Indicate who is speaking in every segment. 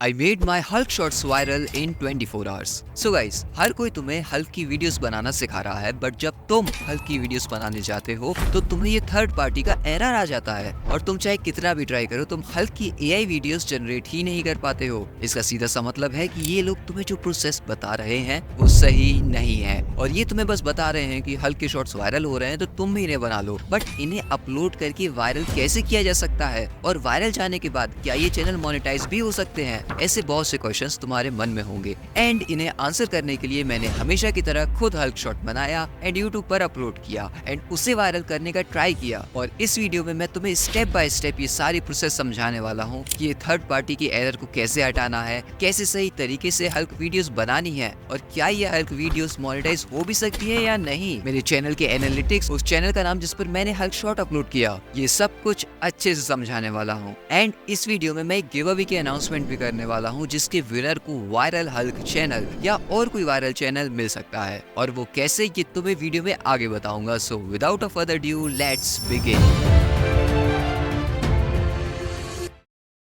Speaker 1: I made my Hulk shorts viral in 24 hours. So guys, हर कोई तुम्हें Hulk की videos बनाना सिखा रहा है, बट जब तुम हल्क की वीडियोस बनाने जाते हो तो तुम्हें ये थर्ड पार्टी का एरर आ जाता है और तुम चाहे कितना भी ट्राई करो, तुम हल्क की एआई वीडियोस जनरेट ही नहीं कर पाते हो। इसका सीधा सा मतलब है कि ये लोग तुम्हें जो प्रोसेस बता रहे हैं वो सही नहीं है और ये तुम्हें बस बता रहे हैं कि हल्क के शॉर्ट्स वायरल हो रहे हैं तो तुम भी इन्हें बना लो, बट इन्हें अपलोड करके वायरल कैसे किया जा सकता है और वायरल जाने के बाद क्या ये चैनल मोनेटाइज भी हो सकते हैं? ऐसे बहुत से क्वेश्चंस तुम्हारे मन में होंगे एंड इन्हें आंसर करने के लिए मैंने हमेशा की तरह खुद हल्क शॉट बनाया एंड यूट्यूब पर अपलोड किया एंड उसे वायरल करने का ट्राई किया। और इस वीडियो में मैं तुम्हें स्टेप बाय स्टेप ये सारी प्रोसेस समझाने वाला हूँ कि ये थर्ड पार्टी की एरर को कैसे हटाना है, कैसे सही तरीके से हल्क वीडियोस बनानी है और क्या ये हल्क वीडियोस मोनेटाइज हो भी सकती है या नहीं। मेरे चैनल के एनालिटिक्स, उस चैनल का नाम जिस पर मैंने हल्क शॉट अपलोड किया, ये सब कुछ अच्छे से समझाने वाला हूँ एंड इस वीडियो में मैं एक गिव अवे की अनाउंसमेंट भी करने वाला हूँ जिसके विनर को वायरल हल्क चैनल या और कोई वायरल चैनल मिल सकता है और वो कैसे ये तुम्हें वीडियो में आगे बताऊंगा। So without a further due let's begin.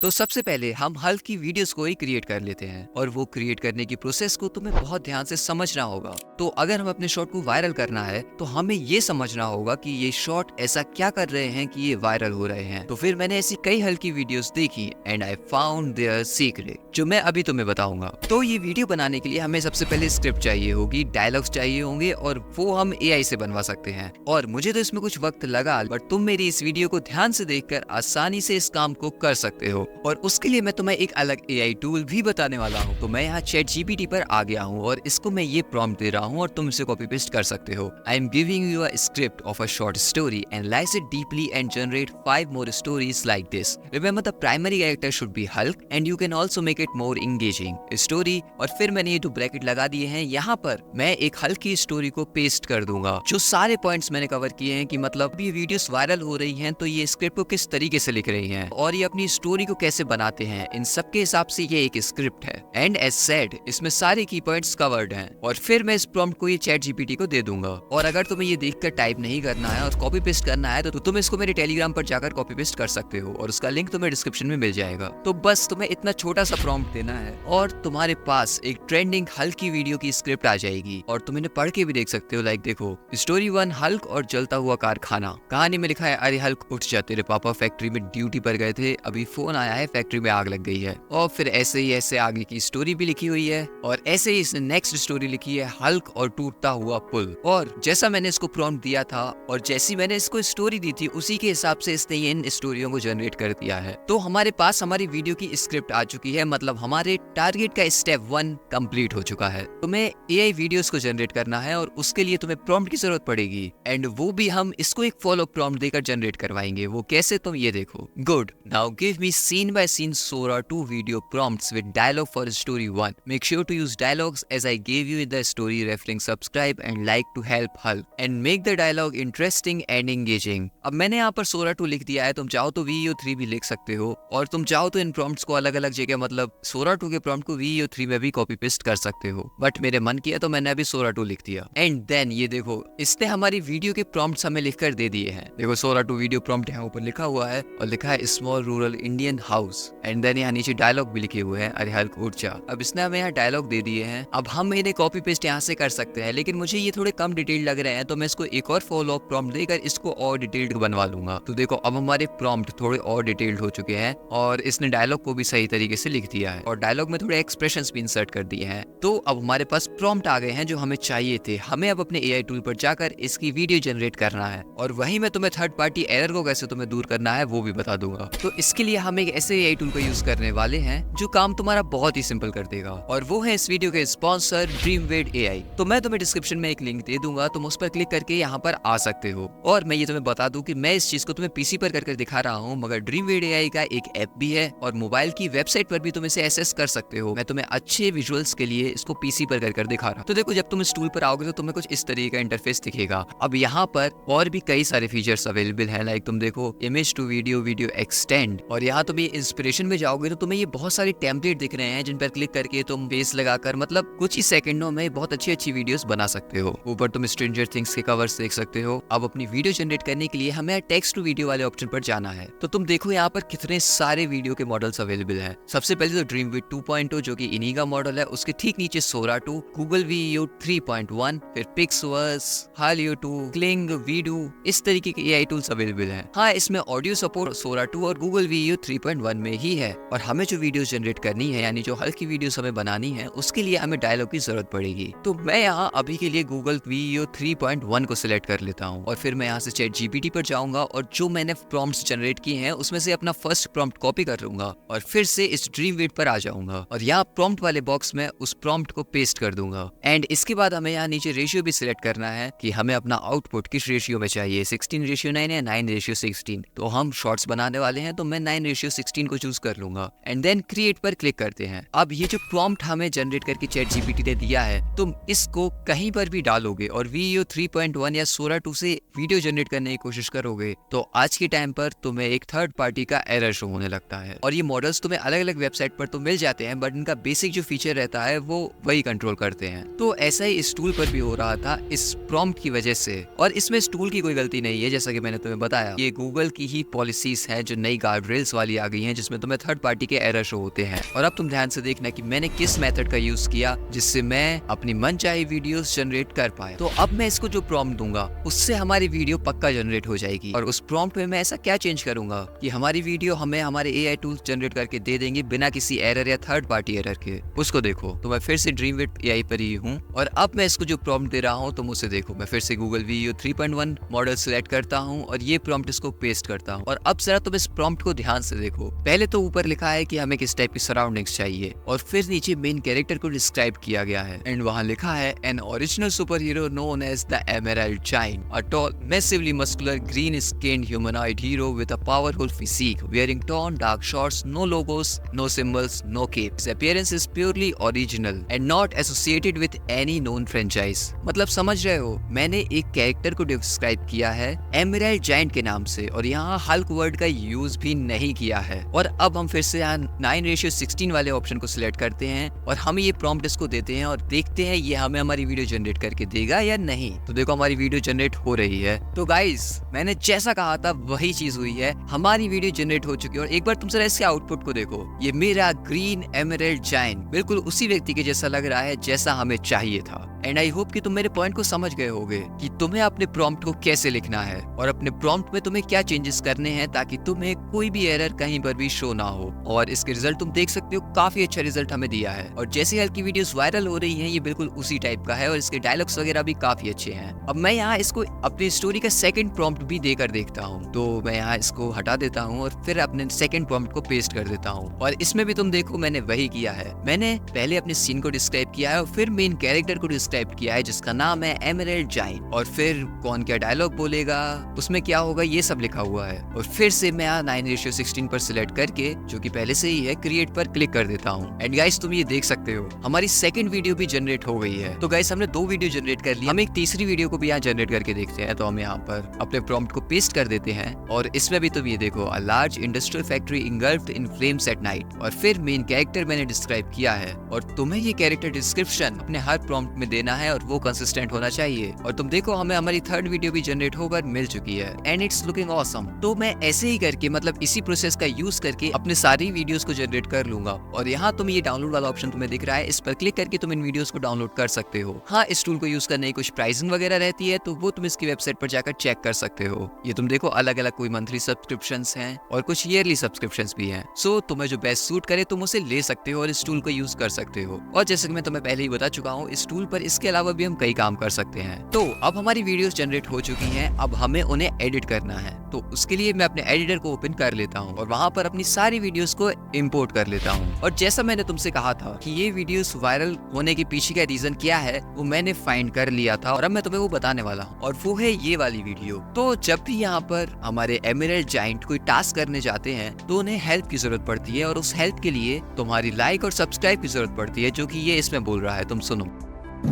Speaker 1: तो सबसे पहले हम हल्क की वीडियोस को ही क्रिएट कर लेते हैं और वो क्रिएट करने की प्रोसेस को तुम्हें बहुत ध्यान से समझना होगा। तो अगर हम अपने शॉट को वायरल करना है तो हमें ये समझना होगा कि ये शॉट ऐसा क्या कर रहे हैं कि ये वायरल हो रहे हैं। तो फिर मैंने ऐसी कई हल्क की वीडियोस देखी and I found their secret जो मैं अभी तुम्हें बताऊंगा। तो ये वीडियो बनाने के लिए हमें सबसे पहले स्क्रिप्ट चाहिए होगी, डायलॉग्स चाहिए होंगे और वो हम एआई से बनवा सकते हैं और मुझे तो इसमें कुछ वक्त लगा, बट तुम मेरी इस वीडियो को ध्यान से देखकर आसानी से इस काम को कर सकते हो और उसके लिए मैं तुम्हें एक अलग एआई टूल भी बताने वाला हूँ। तो मैं यहाँ ChatGPT पर आ गया हूँ और इसको मैं ये प्रॉम्प्ट दे रहा हूँ और तुम इसे कॉपी पेस्ट कर सकते हो। I am giving you a script of a short story, analyse it deeply and generate 5 more stories like this. Remember the primary character should be Hulk and you can also make it more engaging story। और फिर मैंने ये 2 bracket लगा दिए हैं। यहाँ पर मैं एक हल्क की स्टोरी को पेस्ट कर दूंगा जो सारे पॉइंट्स मैंने कवर किए हैं कि मतलब ये वीडियोस वायरल हो रही हैं तो ये स्क्रिप्ट को किस तरीके से लिख रही हैं और ये अपनी स्टोरी को कैसे बनाते हैं, इन सब के हिसाब से ये एक स्क्रिप्ट है एंड एज सेड इसमें सारे की पॉइंट्स कवर्ड हैं। और फिर मैं इस प्रॉम्प्ट को ये ChatGPT को दे दूंगा और अगर तुम्हें ये देखकर टाइप नहीं करना है और कॉपी पेस्ट करना है तो तुम इसको मेरे टेलीग्राम पर जाकर कॉपी पेस्ट कर सकते हो और उसका लिंक तुम्हें डिस्क्रिप्शन में मिल जाएगा। तो बस तुम्हें इतना छोटा सा प्रॉम्प्ट देना है और तुम्हारे पास एक ट्रेंडिंग हल्क की वीडियो की स्क्रिप्ट आ जाएगी और तुम इन्हें पढ़ के भी देख सकते हो। लाइक देखो, स्टोरी 1 हल्क और जलता हुआ कारखाना। कहानी में लिखा है, अरे हल्क उठ जा, तेरे पापा फैक्ट्री में ड्यूटी पर गए थे, अभी फोन आया है फैक्ट्री में आग लग गई है। और फिर ऐसे ही ऐसे आगे की स्टोरी भी लिखी हुई है और ऐसे ही इसने नेक्स्ट स्टोरी लिखी है, हल्क और टूटता हुआ पुल। और जैसा मैंने इसको प्रॉम्प्ट दिया था और जैसी मैंने इसको स्टोरी दी थी उसी के हिसाब से इसने इन स्टोरियों को जनरेट कर दिया है। तो हमारे पास हमारी वीडियो की स्क्रिप्ट आ चुकी है, मतलब हमारे टारगेट का स्टेप 1 कंप्लीट हो चुका है। तुम्हें एआई वीडियोस को जनरेट करना है और उसके लिए तुम्हें प्रॉम्प्ट की जरूरत पड़ेगी एंड वो भी हम इसको एक फॉलो प्रॉम्प्ट देकर जनरेट करवाएंगे। वो कैसे, तुम ये देखो। Good, now give me scene by scene Sora 2 video prompts with dialogue for story 1. Make sure to use dialogues as I gave you in the story, referring subscribe and like to help Hulk and make the dialogue interesting and engaging। अब मैंने यहाँ पर सोरा 2 लिख दिया है, तुम चाहो तो VEO3 भी लिख सकते हो और तुम चाहो तो इन प्रॉम्प्ट्स को अलग अलग जगह, मतलब सोरा 2 के प्रॉम्प्ट को VEO3 में भी कॉपी पेस्ट कर सकते हो, बट मेरे मन किया तो मैंने अभी सोरा 2 लिख दिया। एंड देन ये देखो, इसने हमारी वीडियो के प्रॉम्प्ट्स हमें लिखकर दे दिए हैं। देखो सोरा 2 वीडियो प्रॉम्प्ट यहाँ ऊपर लिखा हुआ है और लिखा है small rural Indian house and then यहाँ नीचे डायलॉग भी लिखे हुए हैं, अरे हल्क उठ जा। अब इसने हमें यहाँ डायलॉग दे दिए हैं। अब हम इन्हें कॉपी पेस्ट यहाँ से कर सकते हैं, लेकिन मुझे ये थोड़े कम डिटेल लग रहे हैं तो मैं इसको एक और फॉलो अप प्रॉम्प्ट देकर इसको और डिटेल्ड बनवा लूंगा। तो देखो अब हमारे प्रॉम्प्ट थोड़े और डिटेल्ड हो चुके हैं और इसने डायलॉग को भी सही तरीके से लिख दिया है और डायलॉग में थोड़े एक्सप्रेशंस भी इंसर्ट कर दिए हैं। तो अब हमारे पास प्रॉम्प्ट आ गए हैं जो हमें चाहिए थे। हमें अब अपने एआई टूल पर जाकर इसकी वीडियो जनरेट करना है और वहीं मैं तुम्हें थर्ड पार्टी एरर को कैसे तुम्हें दूर करना है वो भी बता दूंगा। तो इसके लिए हम एक ऐसे एआई टूल का यूज करने वाले हैं जो काम तुम्हारा बहुत ही सिंपल कर देगा और वो है इस वीडियो के स्पॉन्सर ड्रीमवेड AI। तो मैं तुम्हें डिस्क्रिप्शन में एक लिंक दे दूंगा, तुम उस पर क्लिक करके यहाँ पर आ सकते हो। और मैं ये तुम्हें बता दूं कि मैं इस चीज को तुम्हें पीसी पर कर दिखा रहा हूँ, मगर ड्रीमवेड AI का एक ऐप भी है और मोबाइल की वेबसाइट पर भी तुम इसे एक्सेस कर सकते हो। मैं तुम्हें अच्छे विजुअल्स के लिए इसको पीसी पर कर दिखा रहा हूँ। तो देखो, जब तुम इस टूल पर आओगे तो तुम्हें कुछ इस तरीके का इंटरफेस दिखेगा। अब यहाँ पर और भी कई सारे फीचर्स अवेलेबल है, लाइक तुम देखो image to video, video extend और यहाँ तुम ये इंस्पिरेशन में जाओगे तो तुम्हें ये बहुत सारे टेम्पलेट दिख रहे हैं जिन पर क्लिक करके तुम बेस लगाकर मतलब कुछ ही सेकंडों में बहुत अच्छी वीडियोस बना सकते हो। ऊपर तुम स्ट्रेंजर थिंग्स के कवर्स देख सकते हो। अब अपनी वीडियो जनरेट करने के लिए हमें टेक्स्ट टू वीडियो वाले ऑप्शन पर जाना है। तो तुम देखो यहाँ पर कितने सारे वीडियो के मॉडल्स अवेलेबल हैं। सबसे पहले तो ड्रीमविड 2.0 जो कि इन्हीं का मॉडल है, उसके ठीक नीचे सोरा 2, गूगल वीओ 3.1, फिर पिक्सवर्स, हालियो 2, क्लिंग, वीडू, इस तरीके के एआई टूल्स अवेलेबल हैं। हाँ, इसमें ऑडियो सपोर्ट सोरा 2 और गूगल वीओ 3.1 में ही है। और हमें जो वीडियो जनरेट करनी है यानी जो हल्की वीडियोस हमें बनानी है उसके लिए हमें डायलॉग की जरूरत पड़ेगी। तो मैं यहाँ अभी के लिए गूगल वीओ 3.1 को सिलेक्ट कर लेता हूँ और फिर मैं यहाँ से चैट जीपीटी पर जाऊंगा और जो मैंने प्रॉम्प्ट्स जनरेट किए हैं उसमें से अपना फर्स्ट प्रॉम्प्ट कॉपी कर लूंगा और फिर से इस ड्रीमविड पर आ जाऊंगा और यहाँ प्रॉम्प्ट वाले बॉक्स में उस प्रॉम्प्ट को पेस्ट कर दूंगा। एंड इसके बाद हमें यहाँ नीचे रेशियो भी सिलेक्ट करना है कि हमें अपना आउटपुट किस रेशियो में चाहिए, 16:9 या 9:16। तो हम शॉर्ट्स बनाने वाले हैं तो मैं 9:16 को चूज कर लूंगा एंड देन क्रिएट पर क्लिक करते हैं। अब ये जो प्रॉम्प्ट हमें जनरेट करके चैट जीपीटी ने दिया है तुम इसको कहीं पर भी डालोगे और वीओ 3.1 या सोरा 2 से वीडियो जनरेट करने की कोशिश करोगे तो आज के टाइम पर तुम्हें एक थर्ड पार्टी का एरर शो होने लगता है। और ये मॉडल्स तुम्हें अलग अलग वेबसाइट पर तो मिल जाते हैं बट इनका बेसिक जो फीचर रहता है वो वही कंट्रोल करते हैं। तो ऐसा ही इस टूल पर भी हो रहा था इस प्रॉम्प्ट की वजह से। और इसमें इस टूल की कोई गलती नहीं है, जैसा कि मैंने तुम्हें बताया ये गूगल की ही पॉलिसीज है जो नई गार्ड रेल्स वाली आ गई हैं जिसमें तुम्हें थर्ड पार्टी के एरर शो होते हैं। और अब तुम ध्यान से देखना कि मैंने किस मेथड का यूज किया जिससे मैं अपनी मनचाही वीडियोस जनरेट कर पाए। तो अब मैं इसको जो प्रॉम्प्ट दूंगा उससे हमारी वीडियो पक्का जनरेट हो जाएगी। और उस प्रॉम्प्ट में मैं ऐसा क्या चेंज करूंगा कि हमारी वीडियो हमें हमारे एआई टूल्स जनरेट करके दे देंगे बिना किसी एरर या थर्ड पार्टी एरर के। उसको देखो, तो मैं फिर से ड्रीमविड एआई पर ही हूँ और अब मैं इसको जो प्रॉम्प्ट दे रहा हूँ तुम उसे देखो। मैं फिर से गूगल वीओ 3.1 मॉडल सिलेक्ट करता हूँ और ये प्रॉम्प्ट इसको पेस्ट करता हूँ। और अब जरा तुम इस प्रॉम्प्ट को ध्यान से देखो। पहले तो ऊपर लिखा है कि हमें किस टाइप की सराउंडिंग्स चाहिए और फिर नीचे मेन कैरेक्टर को डिस्क्राइब किया गया है एंड वहाँ लिखा है an original superhero known as the emerald giant, a tall massively muscular green skinned humanoid hero with a powerful physique wearing torn dark shorts, no logos, no symbols, no cape. His appearance is purely original and not associated with any known franchise. मतलब समझ रहे हो, मैंने एक character को describe किया है emerald giant के नाम से और यहाँ हल्क वर्ड का यूज भी नहीं किया है। और अब हम फिर से यहाँ 9:16 वाले ऑप्शन को सिलेक्ट करते हैं और हम ये प्रॉम्प्ट इसको देते हैं और देखते हैं ये हमें हमारी वीडियो जनरेट करके देगा या नहीं। तो देखो हमारी वीडियो जनरेट हो रही है। तो गाइस मैंने जैसा कहा था वही चीज हुई है, हमारी वीडियो जनरेट हो चुकी है। और एक बार तुम जरा इसके आउटपुट को देखो, ये मेरा ग्रीन एमराल्ड जायंट बिल्कुल उसी व्यक्ति के जैसा लग रहा है जैसा हमें चाहिए था। एंड आई होप कि तुम मेरे पॉइंट को समझ गए होगे कि तुम्हें अपने प्रॉम्प्ट को कैसे लिखना है और अपने प्रॉम्प्ट में तुम्हें क्या चेंजेस करने हैं ताकि तुम्हें कोई भी एरर कहीं पर भी शो ना हो। और इसके रिजल्ट तुम देख सकते हो, काफी अच्छा रिजल्ट हमें दिया है। और जैसे हल्की वीडियोस वायरल हो रही हैं ये बिल्कुल उसी टाइप का है और इसके डायलॉग्स वगैरह भी काफी अच्छे हैं। अब मैं यहाँ इसको अपनी स्टोरी का सेकंड प्रॉम्प्ट भी देकर देखता हूँ। तो मैं यहाँ इसको हटा देता हूँ और फिर अपने सेकंड प्रॉम्प्ट को पेस्ट कर देता हूँ। और इसमें भी तुम देखो मैंने वही किया है। मैंने पहले अपने सीन को डिस्क्राइब किया है और फिर मेन कैरेक्टर को डिस्क्राइब किया है जिसका नाम है एमराल्ड जायंट। और फिर कौन क्या डायलॉग बोलेगा, उसमें क्या होगा, ये सब लिखा हुआ है। और फिर से मैं यहाँ 9:16 पर सिलेक्ट करके जो कि पहले से ही है क्रिएट पर क्लिक कर देता हूँ। एंड गाइस तुम ये देख सकते हो हमारी सेकंड वीडियो भी जनरेट हो गई है। तो गाइस हमने 2 वीडियो जनरेट कर ली, हम एक तीसरी वीडियो को भी यहाँ जनरेट करके देखते हैं। तो हम यहाँ पर अपने प्रॉम्प्ट को पेस्ट कर देते हैं और इसमें भी तुम ये देखो, a large industrial factory engulfed in flames at night. और फिर मेन कैरेक्टर मैंने डिस्क्राइब किया है और तुम्हें ये कैरेक्टर डिस्क्रिप्शन अपने हर प्रॉम्प्ट में देना है और वो कंसिस्टेंट होना चाहिए। और तुम देखो हमें हमारी थर्ड वीडियो भी जनरेट होकर मिल चुकी है एंड इट्स लुकिंग ऑसम। तो मैं ऐसे ही करके मतलब इसी प्रोसेस का यूज करके अपने सारी वीडियोस को जनरेट कर लूंगा। और यहाँ तुम ये डाउनलोड वाला ऑप्शन तुम्हें दिख रहा है, इस पर क्लिक करके तुम इन वीडियोस को डाउनलोड कर सकते हो। हाँ, इस टूल को यूज करने की कुछ प्राइसिंग वगैरह रहती है तो वो तुम इसकी वेबसाइट पर जाकर चेक कर सकते हो। ये तुम देखो अलग अलग कोई मंथली सब्सक्रिप्शंस हैं और कुछ ईयरली सब्सक्रिप्शंस भी हैं। सो तुम्हें जो बेस्ट सूट करे तुम उसे ले सकते हो और इस टूल को यूज कर सकते हो। और जैसे कि मैं तुम्हें पहले ही बता चुका हूँ इस टूल पर इसके अलावा भी हम कई काम कर सकते हैं। तो अब हमारी वीडियोस जनरेट हो चुकी हैं, अब हमें उन्हें एडिट करना है। तो उसके लिए मैं अपने एडिटर को ओपन कर लेता हूँ और वहाँ पर अपनी सारी वीडियोस को इंपोर्ट कर लेता हूँ। और जैसा मैंने तुमसे कहा था कि ये वीडियोस वायरल होने के पीछे का रीजन क्या है वो मैंने फाइंड कर लिया था और अब मैं तुम्हें वो बताने वाला हूँ और वो है ये वाली वीडियो। तो जब भी यहाँ पर हमारे एमराल्ड जायंट कोई टास्क करने जाते हैं तो उन्हें हेल्प की जरूरत पड़ती है और उस हेल्प के लिए तुम्हारी लाइक और सब्सक्राइब की जरूरत पड़ती है, जो कि ये इसमें बोल रहा है। तुम सुनो।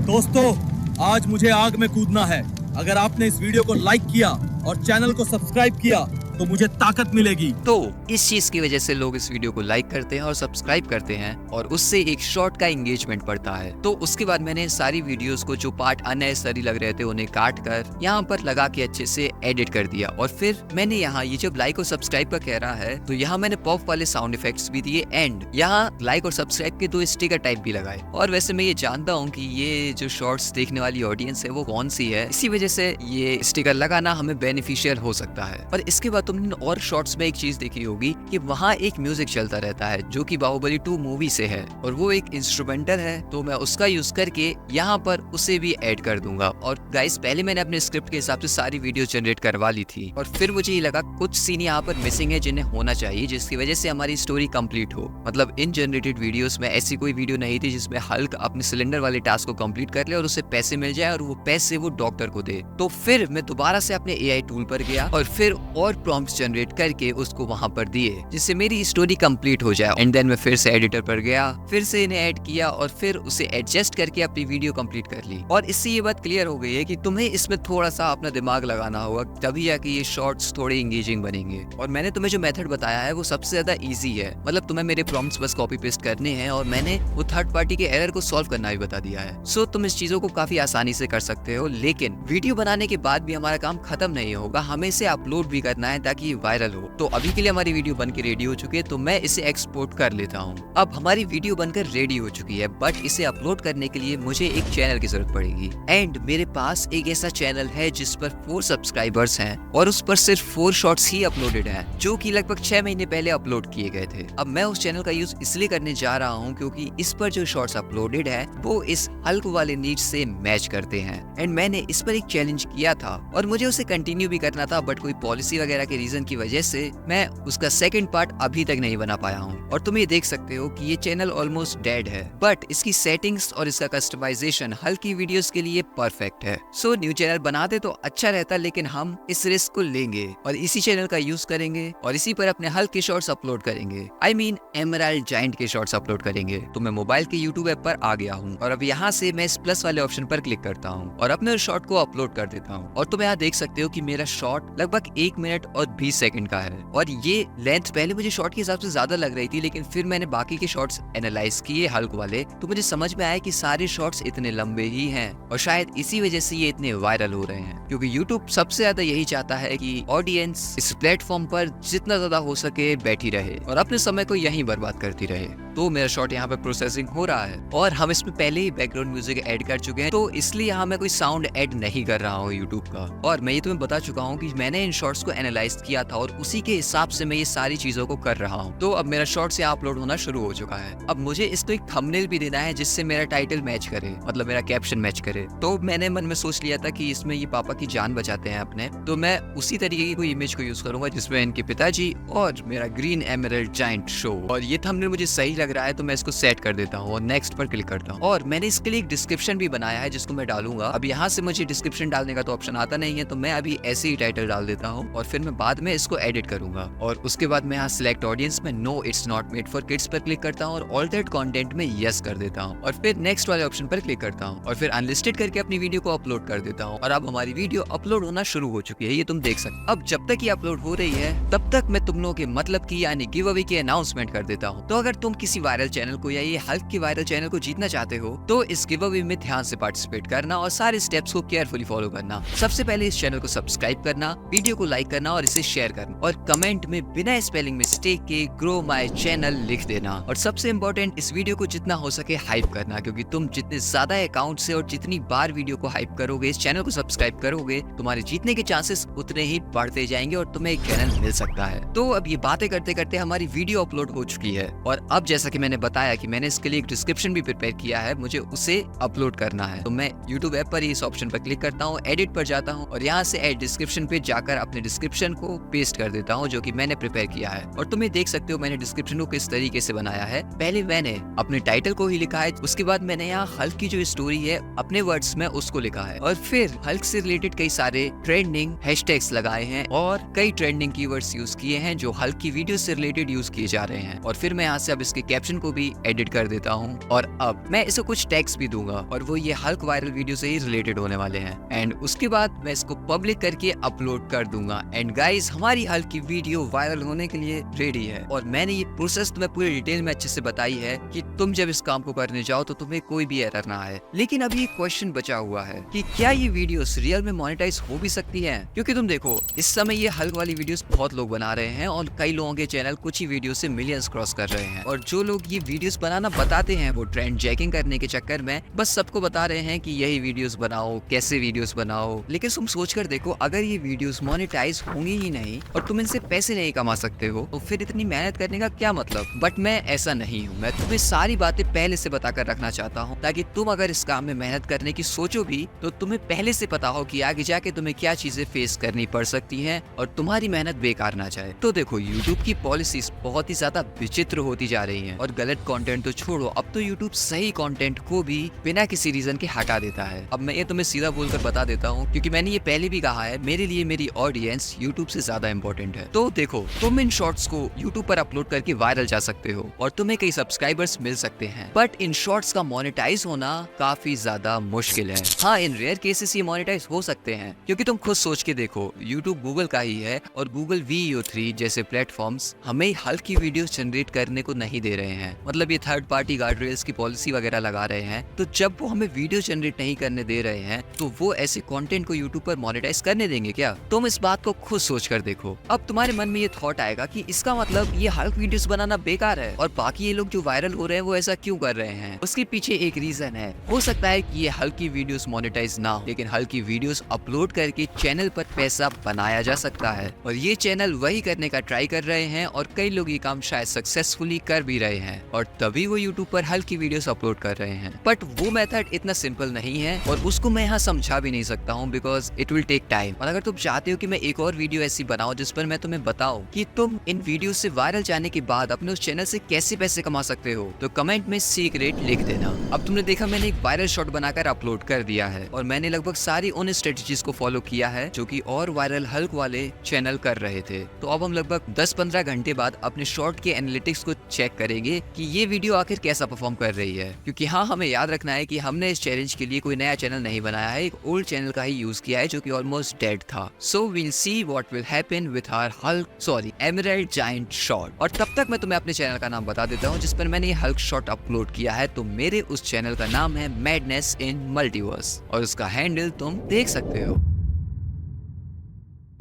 Speaker 2: दोस्तों, आज मुझे आग में कूदना है। अगर आपने इस वीडियो को लाइक किया और चैनल को सब्सक्राइब किया तो मुझे ताकत मिलेगी।
Speaker 1: तो इस चीज की वजह से लोग इस वीडियो को लाइक करते हैं और सब्सक्राइब करते हैं और उससे एक शॉर्ट का एंगेजमेंट बढ़ता है। तो उसके बाद मैंने सारी वीडियोस को जो पार्ट अननेसेसरी लग रहे थे उन्हें काट कर यहाँ पर लगा के अच्छे से एडिट कर दिया। और फिर मैंने यहाँ ये जब लाइक और सब्सक्राइब का कह रहा है तो यहाँ मैंने पॉप वाले साउंड इफेक्ट्स भी दिए एंड यहाँ लाइक और सब्सक्राइब के 2 स्टिकर टाइप भी लगाए। और वैसे मैं ये जानता हूँ कि ये जो शॉर्ट्स देखने वाली ऑडियंस है वो कौन सी है, इसी वजह से ये स्टिकर लगाना हमें बेनिफिशियल हो सकता है। और इसके बाद तुमने और शॉर्ट्स में एक चीज देखी होगी कि वहाँ एक म्यूजिक चलता रहता है जो कि बाहुबली 2 मूवी से है और वो एक इंस्ट्रूमेंटल है, तो मैं उसका यूज करके यहाँ पर उसे भी ऐड कर दूंगा। और गाइस पहले मैंने अपने स्क्रिप्ट के हिसाब से सारी वीडियो जनरेट करवा ली थी और फिर मुझे ये लगा कुछ सीन यहाँ पर मिसिंग है जिन्हें होना चाहिए, जिसकी वजह से हमारी स्टोरी कंप्लीट हो। मतलब इन जनरेटेड वीडियोस में ऐसी कोई वीडियो नहीं थी जिसमें हल्क अपने सिलेंडर वाले टास्क को कंप्लीट कर ले और उसे पैसे मिल जाए और वो पैसे वो डॉक्टर को दे। तो फिर मैं दोबारा से अपने एआई टूल पर गया और फिर और प्रॉम्प्ट्स जनरेट करके उसको वहां पर दिए जिससे मेरी स्टोरी कंप्लीट हो जाए। एंड देन मैं फिर से एडिटर पर गया, फिर से इन्हें ऐड किया और फिर उसे एडजस्ट करके अपनी वीडियो कंप्लीट कर ली। और इससे ये बात क्लियर हो गई है कि तुम्हें इसमें थोड़ा सा अपना दिमाग लगाना होगा, तभी जाके ये शॉर्ट्स थोड़े इंगेजिंग बनेंगे। और मैंने तुम्हें जो मेथड बताया है वो सबसे ज्यादा इजी है। मतलब तुम्हें मेरे प्रॉम्प्ट्स बस कॉपी पेस्ट करने हैं और मैंने वो थर्ड पार्टी के एरर को सॉल्व करना भी बता दिया है। सो तुम इस चीजों को काफी आसानी से कर सकते हो। लेकिन वीडियो बनाने के बाद भी हमारा काम खत्म नहीं होगा, हमें इसे अपलोड भी करना है ताकि ये वायरल हो। तो अभी के लिए हमारी वीडियो बनकर रेडी हो चुकी है, तो मैं इसे एक्सपोर्ट कर लेता हूँ। अब हमारी वीडियो बनकर रेडी हो चुकी है, बट इसे अपलोड करने के लिए मुझे एक चैनल की जरूरत पड़ेगी। एंड मेरे पास एक ऐसा चैनल है जिस पर 4 सब्सक्राइबर्स हैं और उस पर सिर्फ 4 शॉर्ट्स ही अपलोडेड हैं, जो कि लगभग 6 महीने पहले अपलोड किए गए थे। अब मैं उस चैनल का यूज इसलिए करने जा रहा हूँ क्योंकि इस पर जो शॉर्ट्स अपलोडेड है वो इस हल्क वाले नीड्स से मैच करते हैं। एंड मैंने इस पर एक चैलेंज किया था और मुझे उसे कंटिन्यू भी करना था, बट कोई पॉलिसी वगैरह के रीजन की वजह से मैं उसका सेकंड पार्ट अभी तक नहीं बना पाया हूँ। और तुम ये देख सकते हो कि ये चैनल ऑलमोस्ट डेड है, बट इसकी सेटिंग्स और इसका कस्टमाइजेशन हल्की वीडियोस के लिए परफेक्ट है। सो न्यू चैनल बनाते तो अच्छा रहता, लेकिन हम इस रिस्क को लेंगे और इसी चैनल का यूज करेंगे और इसी पर अपने हल्क के शॉर्ट्स अपलोड करेंगे। आई मीन एमराल्ड जायंट के शॉर्ट्स अपलोड करेंगे। तो मैं मोबाइल के यूट्यूब ऐप पर आ गया हूँ और अब यहाँ से मैं इस प्लस वाले ऑप्शन पर क्लिक करता हूँ और अपने शॉर्ट को अपलोड कर देता हूँ। और तुम यहाँ देख सकते हो कि मेरा शॉर्ट लगभग 1 मिनट और 20 सेकंड का है और ये लेंथ पहले मुझे शॉर्ट के हिसाब से ज्यादा लग रही थी, लेकिन फिर मैंने बाकी के शॉर्ट्स एनालाइज किए हल्क वाले, तो मुझे समझ में आया कि सारे शॉर्ट्स इतने लंबे ही हैं और शायद इसी वजह से ये इतने वायरल हो रहे हैं। क्योंकि यूट्यूब सबसे ज्यादा यही चाहता है कि ऑडियंस इस प्लेटफॉर्म पर जितना ज्यादा हो सके बैठी रहे और अपने समय को यहीं बर्बाद करती रहे। तो मेरा शॉर्ट यहाँ पे प्रोसेसिंग हो रहा है और हम इसमें पहले ही बैकग्राउंड म्यूजिक ऐड कर चुके हैं, तो इसलिए यहाँ मैं कोई साउंड ऐड नहीं कर रहा हूँ यूट्यूब का। और मैं ये तुम्हें बता चुका हूँ कि मैंने इन शॉर्ट्स को एनालाइज किया था और उसी के हिसाब से मैं ये सारी चीजों को कर रहा हूँ। तो अब मेरा शॉर्ट्स यहाँ अपलोड होना शुरू हो चुका है। अब मुझे इसको एक थंबनेल भी देना है जिससे मेरा टाइटल मैच करे, मतलब मेरा कैप्शन मैच करे। तो मैंने मन में सोच लिया था कि इसमें ये पापा की जान बचाते हैं अपने, तो मैं उसी तरीके की कोई इमेज को यूज करूंगा जिसमें इनके पिताजी और मेरा ग्रीन एमराल्ड जायंट शो। और ये थंबनेल मुझे सही लग रहा है तो मैं इसको सेट कर देता हूँ और नेक्स्ट पर क्लिक करता हूँ। और मैंने इसके लिए एक डिस्क्रिप्शन भी बनाया है जिसको मैं डालूंगा। अब यहाँ से मुझे डिस्क्रिप्शन डालने का तो ऑप्शन आता नहीं है, तो मैं अभी ऐसे ही टाइटल डाल देता हूँ और फिर मैं बाद में इसको एडिट करूंगा। और उसके बाद मैं यहाँ सिलेक्ट ऑडियंस में no it's not made for kids पर क्लिक करता हूँ और ऑल्टर्ड कंटेंट में यस कर देता हूँ और फिर नेक्स्ट वाले ऑप्शन पर क्लिक करता हूँ और फिर अनलिस्टेड करके अपनी वीडियो को अपलोड कर देता हूँ। और अब हमारी वीडियो अपलोड होना शुरू हो चुकी है, ये तुम देख सकते। अब जब तक ये अपलोड हो रही है तब तक मैं तुम लोगों के मतलब की यानी गिव अवे की अनाउंसमेंट कर देता हूँ। तो अगर तुम किसी वायरल चैनल को या ये हल्क के वायरल चैनल को जीतना चाहते हो तो इस गिव अवे में ध्यान से पार्टिसिपेट करना और सारे स्टेप्स को केयरफुली फॉलो करना। सबसे पहले इस चैनल को सब्सक्राइब करना, वीडियो को लाइक करना और इसे शेयर करना और कमेंट में बिना स्पेलिंग मिस्टेक के ग्रो माय चैनल लिख देना। और सबसे इम्पोर्टेंट, इस वीडियो को जितना हो सके हाइप करना, क्योंकि तुम जितने ज्यादा अकाउंट से और जितनी बार वीडियो को हाइप करोगे, इस चैनल को सब्सक्राइब करोगे, तुम्हारे जीतने के चांसेस उतने ही बढ़ते जाएंगे और तुम्हें एक चैनल मिल सकता है। तो अब ये बातें करते करते हमारी वीडियो अपलोड हो चुकी है और अब जैसा कि मैंने बताया कि मैंने इसके लिए एक डिस्क्रिप्शन भी प्रिपेयर किया है, मुझे उसे अपलोड करना है। तो मैं यूट्यूब ऐप पर इस ऑप्शन पर क्लिक करता हूँ, एडिट पर जाता हूँ और यहाँ से एड डिस्क्रिप्शन पे जाकर अपने डिस्क्रिप्शन को पेस्ट कर देता हूँ जो कि मैंने प्रिपेयर किया है। और तुम देख सकते हो मैंने डिस्क्रिप्शन को किस तरीके से बनाया है। पहले मैंने अपने टाइटल को ही लिखा है, उसके बाद मैंने यहाँ हल्क की जो स्टोरी है अपने वर्ड्स में उसको लिखा है और फिर हल्क से रिलेटेड कई सारे ट्रेंडिंग हैशटैग्स लगाए हैं और कई ट्रेंडिंग कीवर्ड्स यूज किए हैं जो हल्क की वीडियो से रिलेटेड यूज किए जा रहे हैं। और फिर मैं यहाँ से अब इसके कैप्शन को भी एडिट कर देता हूँ और अब मैं इसे कुछ टैग्स भी दूंगा और वो ये हल्क वायरल वीडियो से ही रिलेटेड होने वाले हैं। एंड उसके बाद मैं इसको पब्लिक करके अपलोड कर दूंगा। एंड गाइस गाइस हमारी हल्क की वीडियो वायरल होने के लिए रेडी है और मैंने ये प्रोसेस तुम्हें पूरी डिटेल में अच्छे से बताई है कि तुम जब इस काम को करने जाओ तो तुम्हें कोई भी एरर ना आए। लेकिन अभी एक क्वेश्चन बचा हुआ है कि क्या ये वीडियोस रियल में मोनेटाइज हो भी सकती हैं? क्योंकि तुम देखो इस समय ये हल्क वाली वीडियोस बहुत लोग बना रहे हैं और कई लोगों के चैनल कुछ ही वीडियो से मिलियंस क्रॉस कर रहे हैं। और जो लोग ये वीडियोस बनाना बताते हैं वो ट्रेंड जैकिंग करने के चक्कर में बस सबको बता रहे हैं कि यही वीडियोस बनाओ, कैसे वीडियोस बनाओ। लेकिन तुम सोच कर देखो, अगर ये वीडियोस मोनेटाइज होंगी ही नहीं और तुम इनसे पैसे नहीं कमा सकते हो तो फिर इतनी मेहनत करने का क्या मतलब? बट मैं ऐसा नहीं हूँ। मैं तुम्हें सारी बातें पहले से बताकर रखना चाहता हूँ ताकि तुम अगर इस काम में मेहनत करने की सोचो भी तो तुम्हें पहले से पता हो कि आगे जाके तुम्हें क्या चीजें फेस करनी पड़ सकती हैं और तुम्हारी मेहनत बेकार ना जाए। तो देखो यूट्यूब की पॉलिसीज बहुत ही ज्यादा विचित्र होती जा रही हैं और गलत कंटेंट तो छोड़ो, अब तो यूट्यूब सही कंटेंट को भी बिना किसी रीजन के हटा देता है। अब मैं ये तुम्हें सीधा बोलकर बता देता हूँ क्योंकि मैंने ये पहले भी कहा है, मेरे लिए मेरी ऑडियंस यूट्यूब से ज्यादा इंपॉर्टेंट है। तो देखो तुम इन शॉर्ट्स को यूट्यूब पर अपलोड करके वायरल जा सकते हो और तुम्हें कई सब्सक्राइबर्स मिल सकते हैं, बट इन शॉर्ट्स का मोनेटाइज होना काफी ज्यादा मुश्किल है। हाँ, इन रेयर केसेस ये मोनेटाइज हो सकते हैं क्योंकि तुम खुद सोच के देखो, यूट्यूब गूगल का ही है और गूगल VEO3 जैसे प्लेटफॉर्म्स हमें हल्क की वीडियोस जनरेट करने को नहीं दे रहे हैं। मतलब ये थर्ड पार्टी गार्ड रेल्स की पॉलिसी वगैरह लगा रहे हैं। तो जब वो हमें वीडियो जनरेट नहीं करने दे रहे हैं तो वो ऐसे कंटेंट को यूट्यूब पर मोनेटाइज करने देंगे क्या? तुम इस बात को खुद सोच कर देखो। अब तुम्हारे मन में ये थॉट आएगा कि इसका मतलब ये हल्क वीडियोस बनाना बेकार है और बाकी ये लोग जो वायरल हो रहे हैं वो ऐसा क्यों कर रहे हैं? उसके पीछे एक रीजन है। हो सकता है कि ये हल्क की वीडियोस मोनेटाइज ना हो, लेकिन हल्क की वीडियोस अपलोड करके चैनल पर पैसा बनाया जा सकता है और ये चैनल वही करने का ट्राई कर रहे हैं और कई लोग ये काम शायद सक्सेसफुली कर भी रहे हैं और तभी वो यूट्यूब पर हल्क की वीडियोस अपलोड कर रहे हैं। बट वो मेथड इतना सिंपल नहीं है और उसको मैं यहाँ समझा भी नहीं सकता हूँ because it will take time. और अगर तुम चाहते हो कि मैं एक और वीडियो ऐसी बनाऊं जिस पर मैं तुम्हें बताऊं कि तुम इन वीडियो से वायरल जाने के बाद अपने उस चैनल से कैसे पैसे कमा सकते हो, तो कमेंट में सीक्रेट लिख देना। अब तुमने देखा मैंने एक वायरल शॉट बनाकर अपलोड कर दिया है और मैंने लगभग सारी उन स्ट्रेटजीज को फॉलो किया है जो कि और वायरल हल्क वाले चैनल कर रहे थे। तो अब हम लगभग 10-15 घंटे बाद अपने शॉट के एनालिटिक्स को चेक करेंगे कि ये वीडियो आखिर कैसा परफॉर्म कर रही है। क्योंकि हाँ, हमें याद रखना है कि हमने इस चैलेंज के लिए कोई नया चैनल नहीं बनाया है, एक ओल्ड चैनल का ही यूज किया है जो कि ऑलमोस्ट डेड था। So we'll see what will happen with our emerald giant shot. और तब तक मैं तुम्हें अपने चैनल का नाम बता देता हूँ जिस पर मैंने ये हल्क शॉट अपलोड किया है। तो मेरे उस चैनल का नाम है मैडनेस इन मल्टीवर्स और उसका हैंडल तुम देख सकते हो।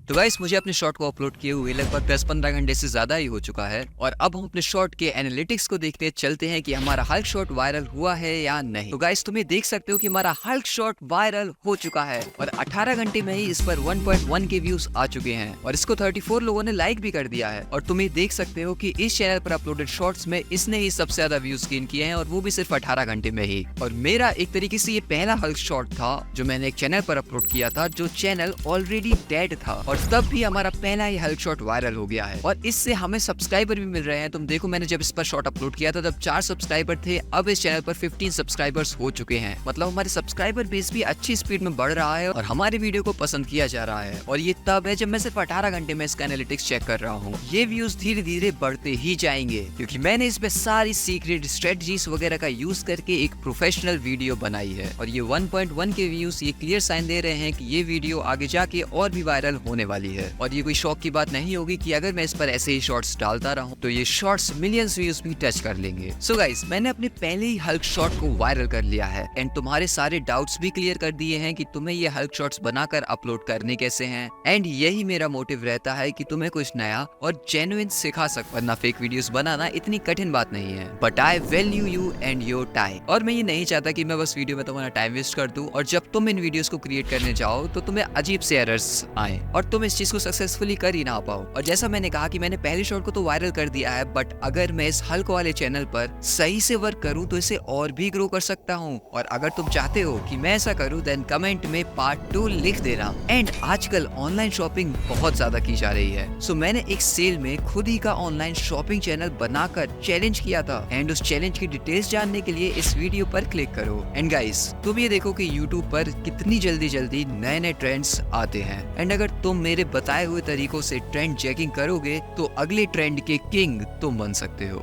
Speaker 1: तो गाइस मुझे अपने शॉट को अपलोड किए हुए लगभग 10-15 घंटे से ज्यादा ही हो चुका है और अब हम अपने शॉट के एनालिटिक्स को देखते चलते हैं कि हमारा हल्क शॉट वायरल हुआ है या नहीं। तो गाइस तुम देख सकते हो कि हमारा हल्क शॉट वायरल हो चुका है और 18 घंटे में ही इस पर 1.1 के व्यूज आ चुके हैं और इसको 34 लोगों ने लाइक भी कर दिया है। और तुम देख सकते हो कि इस चैनल पर अपलोडेड शॉर्ट्स में इसने ही सबसे ज्यादा व्यूज गेन किए हैं और वो भी सिर्फ 18 घंटे में ही। और मेरा एक तरीके से ये पहला हल्क शॉट था जो मैंने एक चैनल पर अपलोड किया था जो चैनल ऑलरेडी डेड था और तब भी हमारा पहला ही हल्क शॉट वायरल हो गया है और इससे हमें सब्सक्राइबर भी मिल रहे हैं। तुम देखो मैंने जब इस पर शॉट अपलोड किया था तब 4 सब्सक्राइबर थे, अब इस चैनल पर 15 सब्सक्राइबर्स हो चुके हैं। मतलब हमारे सब्सक्राइबर बेस भी अच्छी स्पीड में बढ़ रहा है और हमारे वीडियो को पसंद किया जा रहा है। और ये तब है जब मैं सिर्फ 18 घंटे में इसका एनालिटिक्स चेक कर रहा हूँ। ये व्यूज धीरे धीरे बढ़ते ही जाएंगे क्योंकि मैंने इस पे सारी सीक्रेट स्ट्रेटजीज वगैरह का यूज करके एक प्रोफेशनल वीडियो बनाई है और ये 1.1 के व्यूज ये क्लियर साइन दे रहे हैं कि ये वीडियो आगे जाके और भी वायरल होने वाली है। और ये कोई शौक की बात नहीं होगी कि अगर मैं इस पर ऐसे ही शॉर्ट्स डालता रहूं तो ये शॉर्ट्स मिलियंस व्यूज भी टच कर लेंगे। सो गाइस मैंने अपने पहले ही हल्क शॉट को वायरल कर लिया है एंड तुम्हारे सारे डाउट्स भी क्लियर कर दिए हैं कि तुम्हें ये हल्क शॉट्स बनाकर अपलोड करने कैसे हैं। एंड यही मेरा मोटिव रहता है कि तुम्हें कुछ नया और जेन्युइन सिखा सकूं, वरना फेक वीडियोस बनाना इतनी कठिन बात नहीं है। But I value you and your time और मैं ये नहीं चाहता कि मैं बस वीडियो में तुम्हारा टाइम वेस्ट कर दूं और जब तुम इन वीडियोस को क्रिएट करने जाओ तो तुम्हें अजीब से एरर्स आए और तुम इस चीज को सक्सेसफुली कर ही ना पाओ। और जैसा मैंने कहा कि मैंने पहले शॉट को तो वायरल कर दिया है, बट अगर मैं इस हल्क वाले चैनल पर सही से वर्क करूं तो इसे और भी ग्रो कर सकता हूं। और अगर तुम चाहते हो कि मैं ऐसा करूं देन कमेंट में पार्ट 2 लिख देना। एंड आजकल ऑनलाइन शॉपिंग बहुत ज्यादा की जा रही है, सो मैंने एक सेल में खुद ही का ऑनलाइन शॉपिंग चैनल बनाकर चैलेंज किया था एंड उस चैलेंज की डिटेल्स जानने के लिए इस वीडियो पर क्लिक करो। एंड गाइस तुम ये देखो कि यूट्यूब पर कितनी जल्दी नए नए ट्रेंड्स आते हैं एंड अगर तुम मेरे बताए हुए तरीकों से ट्रेंड चेकिंग करोगे तो अगले ट्रेंड के किंग तुम बन सकते हो।